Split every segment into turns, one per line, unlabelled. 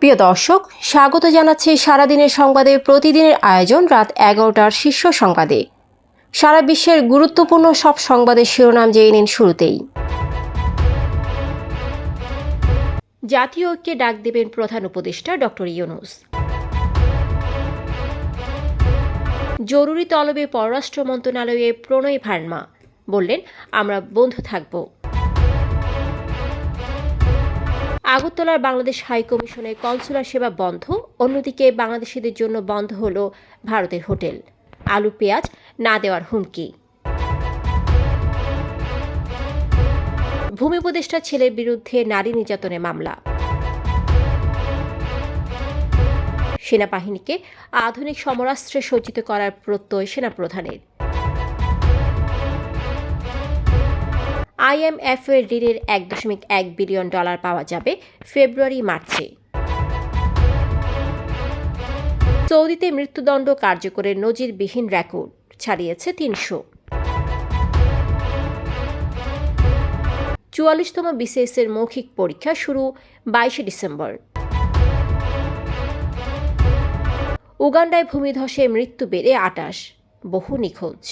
প্রিয় দর্শক, স্বাগত জানাচ্ছি সারাদিনের সংবাদে প্রতিদিনের আয়োজন রাত 11টার শীর্ষ সংবাদে। সারা বিশ্বের গুরুত্বপূর্ণ সব সংবাদের শিরোনাম জেনে নিন শুরুতেই। জাতীয় ঐক্যে ডাক দেবেন প্রধান উপদেষ্টা ডক্টর ইউনূস। জরুরি তলবে পররাষ্ট্র মন্ত্রণালয়ে প্রণয় ভার্মা বললেন, আমরা বন্ধু থাকব। আগরতলার বাংলাদেশ হাই কমিশনে কনসুলার সেবা বন্ধ, অন্যদিকে বাংলাদেশিদের জন্য বন্ধ হল ভারতের হোটেল। আলু পেঁয়াজ না দেওয়ার হুমকি। ভূমি উপদেষ্টা ছেলের বিরুদ্ধে নারী নির্যাতনের মামলা। সেনাবাহিনীকে আধুনিক সমরাস্ত্রে সজ্জিত করার প্রত্যয় সেনাপ্রধানের। IMF এর ঋণের $1.1 বিলিয়ন পাওয়া যাবে ফেব্রুয়ারি-মার্চে। সৌদিতে মৃত্যুদণ্ড কার্যকরের নজিরবিহীন রেকর্ড ছাড়িয়েছে 300। 44তম BCS এর মৌখিক পরীক্ষা শুরু 22 ডিসেম্বর। উগান্ডায় ভূমিধসে মৃত্যু বেড়ে 28, বহু নিখোঁজ।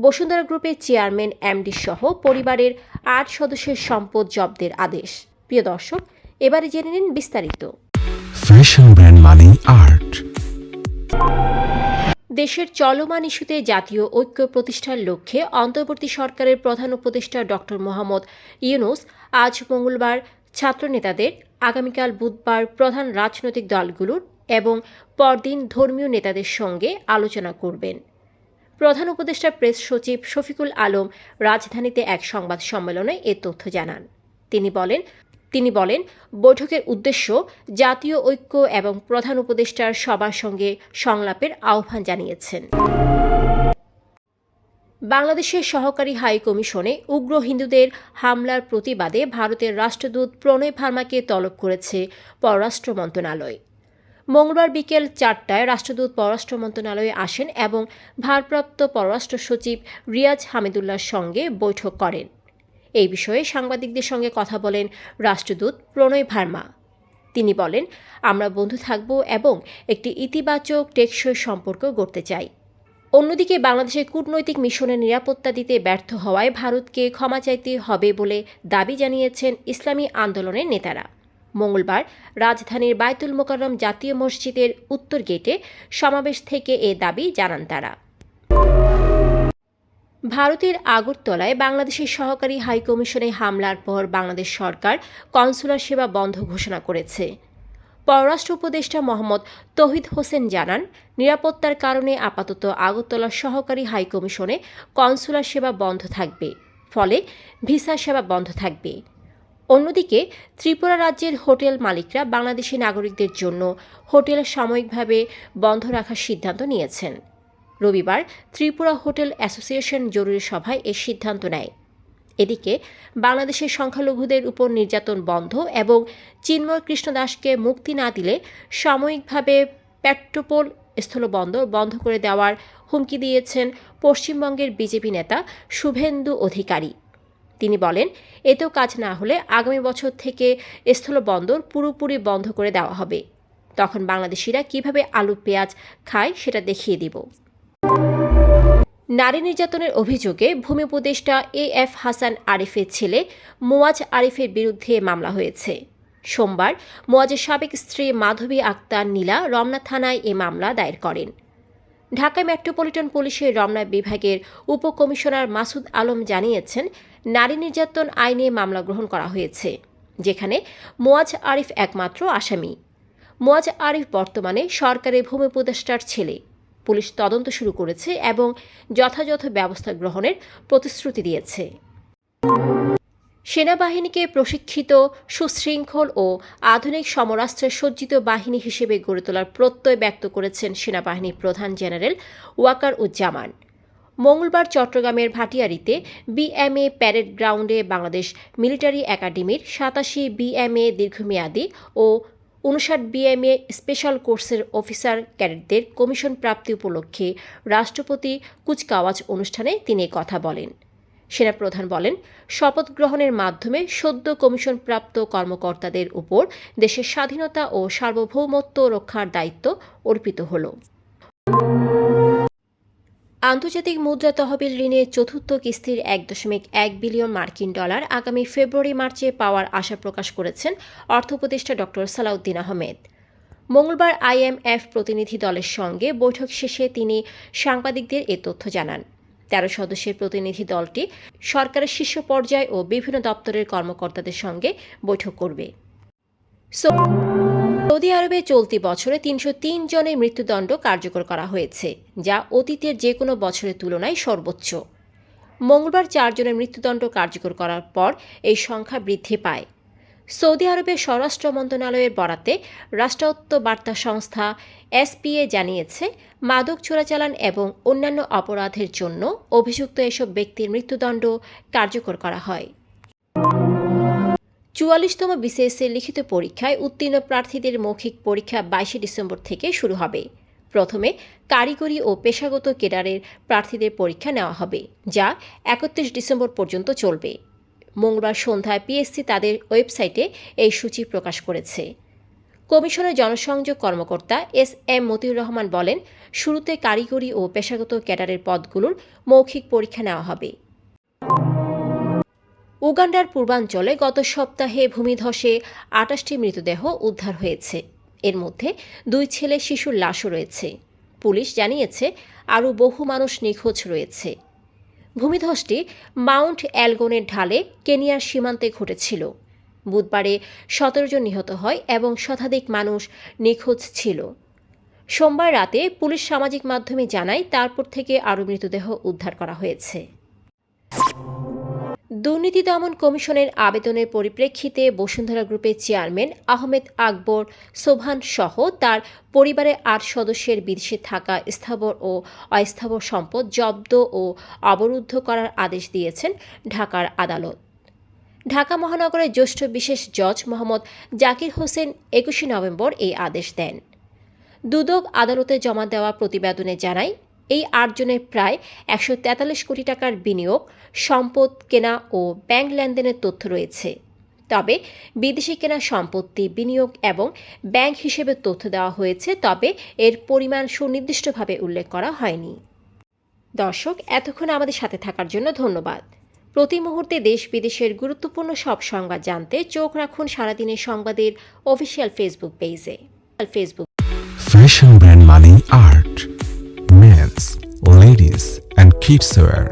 বসুন্ধরা গ্রুপের চেয়ারম্যান MD সহ পরিবারের 8 সদস্যের সম্পদ জব্দের আদেশ। প্রিয় দর্শক, এবারে জেনে নিন বিস্তারিত।
ফ্যাশন ব্র্যান্ড মানে আর্ট।
দেশের চলমান ইস্যুতে জাতীয় ঐক্য প্রতিষ্ঠার লক্ষ্যে অন্তর্বর্তী সরকারের প্রধান উপদেষ্টা ডক্টর মোহাম্মদ ইউনূস আজ মঙ্গলবার ছাত্রনেতাদের, আগামীকাল বুধবার প্রধান রাজনৈতিক দলগুলোর এবং পরদিন ধর্মীয় নেতাদের সঙ্গে আলোচনা করবেন। প্রধান উপদেষ্টা প্রেস সচিব শফিকুল আলম রাজধানীতে এক সংবাদ সম্মেলনে এ তথ্য জানান। তিনি বলেন বৈঠকের উদ্দেশ্য জাতীয় ঐক্য এবং প্রধান উপদেষ্টার সবার সঙ্গে সংলাপের আহ্বান জানিয়েছেন। বাংলাদেশের সহকারী হাই কমিশনে উগ্র হিন্দুদের হামলার প্রতিবাদে ভারতের রাষ্ট্রদূত প্রণয় ভার্মাকে তলব করেছে পররাষ্ট্র মন্ত্রণালয়। মঙ্গলবার বিকেল 4টায় রাষ্ট্রদূত পররাষ্ট্র মন্ত্রণালয়ে আসেন এবং ভারপ্রাপ্ত পররাষ্ট্র সচিব রিয়াজ হামিদুল্লাহর সঙ্গে বৈঠক করেন। এই বিষয়ে সাংবাদিকদের সঙ্গে কথা বলেন রাষ্ট্রদূত প্রণয় ভার্মা। তিনি বলেন, আমরা বন্ধু থাকব এবং একটি ইতিবাচক টেকসই সম্পর্ক গড়তে চাই। অন্যদিকে বাংলাদেশের কূটনৈতিক মিশনের নিরাপত্তা দিতে ব্যর্থ হওয়ায় ভারতকে ক্ষমা চাইতে হবে বলে দাবি জানিয়েছেন ইসলামী আন্দোলনের নেতারা। মঙ্গলবার রাজধানীর বায়তুল মোকাররম জাতীয় মসজিদের উত্তর গেটে সমাবেশ থেকে এ দাবি জানান তারা। ভারতের আগরতলায় বাংলাদেশের সহকারী হাই কমিশনে হামলার পর বাংলাদেশ সরকার কনসুলার সেবা বন্ধ ঘোষণা করেছে। পররাষ্ট্র উপদেষ্টা মোহাম্মদ তৌহিদ হোসেন জানান, নিরাপত্তার কারণে আপাতত আগরতলার সহকারী হাই কমিশনে কনসুলার সেবা বন্ধ থাকবে, ফলে ভিসা সেবা বন্ধ থাকবে। অন্যদিকে ত্রিপুরা রাজ্যের হোটেল মালিকরা বাংলাদেশি নাগরিকদের জন্য হোটেল সাময়িকভাবে বন্ধ রাখার সিদ্ধান্ত নিয়েছেন। রবিবার ত্রিপুরা হোটেল অ্যাসোসিয়েশন জরুরি সভায় এ সিদ্ধান্ত নেয়। এদিকে বাংলাদেশের সংখ্যালঘুদের উপর নির্যাতন বন্ধ এবং চিন্ময় কৃষ্ণ দাসকে মুক্তি না দিলে সাময়িকভাবে পেট্রোপোল স্থলবন্দর বন্ধ করে দেওয়ার হুমকি দিয়েছেন পশ্চিমবঙ্গের বিজেপি নেতা শুভেন্দু অধিকারী। তিনি বলেন, এতেও কাজ না হলে আগামী বছর থেকে স্থলবন্দর পুরোপুরি বন্ধ করে দেওয়া হবে। তখন বাংলাদেশিরা কিভাবে আলু পেঁয়াজ খায় সেটা দেখিয়ে দিব। নারী নির্যাতনের অভিযোগে ভূমি উপদেষ্টা AF হাসান আরিফের ছেলে মোয়াজ আরিফের বিরুদ্ধে মামলা হয়েছে। সোমবার মোয়াজের সাবেক স্ত্রী মাধবী আক্তার নীলা রমনা থানায় এ মামলা দায়ের করেন। ঢাকা মেট্রোপলিটন পুলিশের রমনা বিভাগের উপকমিশনার মাসুদ আলম জানিয়েছেন, নারী নির্যাতন আইনে মামলা গ্রহণ করা হয়েছে, যেখানে মোয়াজ আরিফ একমাত্র আসামি। মোয়াজ আরিফ বর্তমানে সরকারের ভূমি উপদেষ্টার ছেলে। পুলিশ তদন্ত শুরু করেছে এবং যথাযথ ব্যবস্থা গ্রহণের প্রতিশ্রুতি দিয়েছে। সেনাবাহিনীকে প্রশিক্ষিত, সুশৃঙ্খল ও আধুনিক সমরাস্ত্রে সজ্জিত বাহিনী হিসেবে গড়ে তোলার প্রত্যয় ব্যক্ত করেছেন সেনাবাহিনীর প্রধান জেনারেল ওয়াকার উজ্জামান। মঙ্গলবার চট্টগ্রামের ভাটিয়ারীতে BMA প্যারেড গ্রাউন্ডে বাংলাদেশ মিলিটারি একাডেমির 87 BMA দীর্ঘমেয়াদী ও 59 BMA স্পেশাল কোর্সের অফিসার ক্যাডেটদের কমিশন প্রাপ্তি উপলক্ষে রাষ্ট্রপতি কুচকাওয়াজ অনুষ্ঠানে তিনি কথা বলেন। সেনাপ্রধান বলেন, শপথ গ্রহণের মাধ্যমে সদ্য কমিশনপ্রাপ্ত কর্মকর্তাদের উপর দেশের স্বাধীনতা ও সার্বভৌমত্ব রক্ষার দায়িত্ব অর্পিত হল। আন্তর্জাতিক মুদ্রা তহবিল ঋণের চতুর্থ কিস্তির 1.1 বিলিয়ন মার্কিন ডলার আগামী ফেব্রুয়ারি-মার্চে পাওয়ার আশা প্রকাশ করেছেন অর্থ উপদেষ্টা ড. সালাউদ্দিন আহমেদ। মঙ্গলবার IMF প্রতিনিধি দলের সঙ্গে বৈঠক শেষে তিনি সাংবাদিকদের এ তথ্য জানান। 13 সদস্যের প্রতিনিধি দলটি সরকারের শীর্ষ পর্যায় ও বিভিন্ন দপ্তরের কর্মকর্তাদের সঙ্গে বৈঠক করবে। সৌদি আরবে চলতি বছরে 303 জনের মৃত্যুদণ্ড কার্যকর করা হয়েছে, যা অতীতের যে কোনো বছরের তুলনায় সর্বোচ্চ। মঙ্গলবার 4 জনের মৃত্যুদণ্ড কার্যকর করার পর এই সংখ্যা বৃদ্ধি পায়। সৌদি আরবের স্বরাষ্ট্র মন্ত্রণালয়ের বরাতে রাষ্ট্রায়ত্ত বার্তা সংস্থা SPA জানিয়েছে, মাদক চোরাচালান এবং অন্যান্য অপরাধের জন্য অভিযুক্ত এসব ব্যক্তির মৃত্যুদণ্ড কার্যকর করা হয়। 44তম BCS লিখিত পরীক্ষায় উত্তীর্ণ প্রার্থীদের মৌখিক পরীক্ষা 22 ডিসেম্বর থেকে শুরু হবে। প্রথমে কারিগরি ও পেশাগত ক্যাডারের প্রার্থীদের পরীক্ষা নেওয়া হবে, যা 31 ডিসেম্বর পর্যন্ত চলবে। মঙ্গলবার সন্ধ্যায় PSC তাদের ওয়েবসাইটে এই সূচি প্রকাশ করেছে। কমিশনের জনসংযোগ কর্মকর্তা SM মতিউর রহমান বলেন, শুরুতে কারিগরি ও পেশাগত ক্যাডারের পদগুলোর মৌখিক পরীক্ষা নেওয়া হবে। উগান্ডার পূর্বাঞ্চলে গত সপ্তাহে ভূমিধসে 28টি মৃতদেহ উদ্ধার হয়েছে। এর মধ্যে 2 ছেলে শিশুর লাশও রয়েছে। পুলিশ জানিয়েছে আরও বহু মানুষ নিখোঁজ রয়েছে। ভূমিধসটি মাউন্ট এলগনের ঢালে কেনিয়ার সীমান্তে ঘটেছিল। বুধবারে 17 জন নিহত হয় এবং শতাধিক মানুষ নিখোঁজ ছিল। সোমবার রাতে পুলিশ সামাজিক মাধ্যমে জানায়, তারপর থেকে আরও মৃতদেহ উদ্ধার করা হয়েছে। দুর্নীতি দমন কমিশনের আবেদনের পরিপ্রেক্ষিতে বসুন্ধরা গ্রুপের চেয়ারম্যান আহমেদ আকবর সোবহান সহ তার পরিবারের 8 সদস্যের বিদেশে থাকা স্থাবর ও অস্থাবর সম্পদ জব্দ ও অবরুদ্ধ করার আদেশ দিয়েছেন ঢাকার আদালত। ঢাকা মহানগরের জ্যেষ্ঠ বিশেষ জজ মোহাম্মদ জাকির হোসেন 21 নভেম্বর এই আদেশ দেন। দুদক আদালতে জমা দেওয়া প্রতিবেদনে জানায়, এই 8 জনের প্রায় 143 কোটি টাকার বিনিয়োগ, সম্পদ কেনা ও ব্যাংক লেনদেনের তথ্য রয়েছে। তবে বিদেশি কেনা সম্পত্তি, বিনিয়োগ এবং ব্যাংক হিসেবে তথ্য দেওয়া হয়েছে, তবে এর পরিমাণ সুনির্দিষ্টভাবে উল্লেখ করা হয়নি। দর্শক, এতক্ষণ আমাদের সাথে থাকার জন্য ধন্যবাদ। প্রতি মুহূর্তে দেশ বিদেশের গুরুত্বপূর্ণ সব সংবাদ জানতে চোখ রাখুন সারাদিনের সংবাদের অফিসিয়াল ফেসবুক পেজে।
Fashion brand Mani Art. Men's, ladies and kids wear.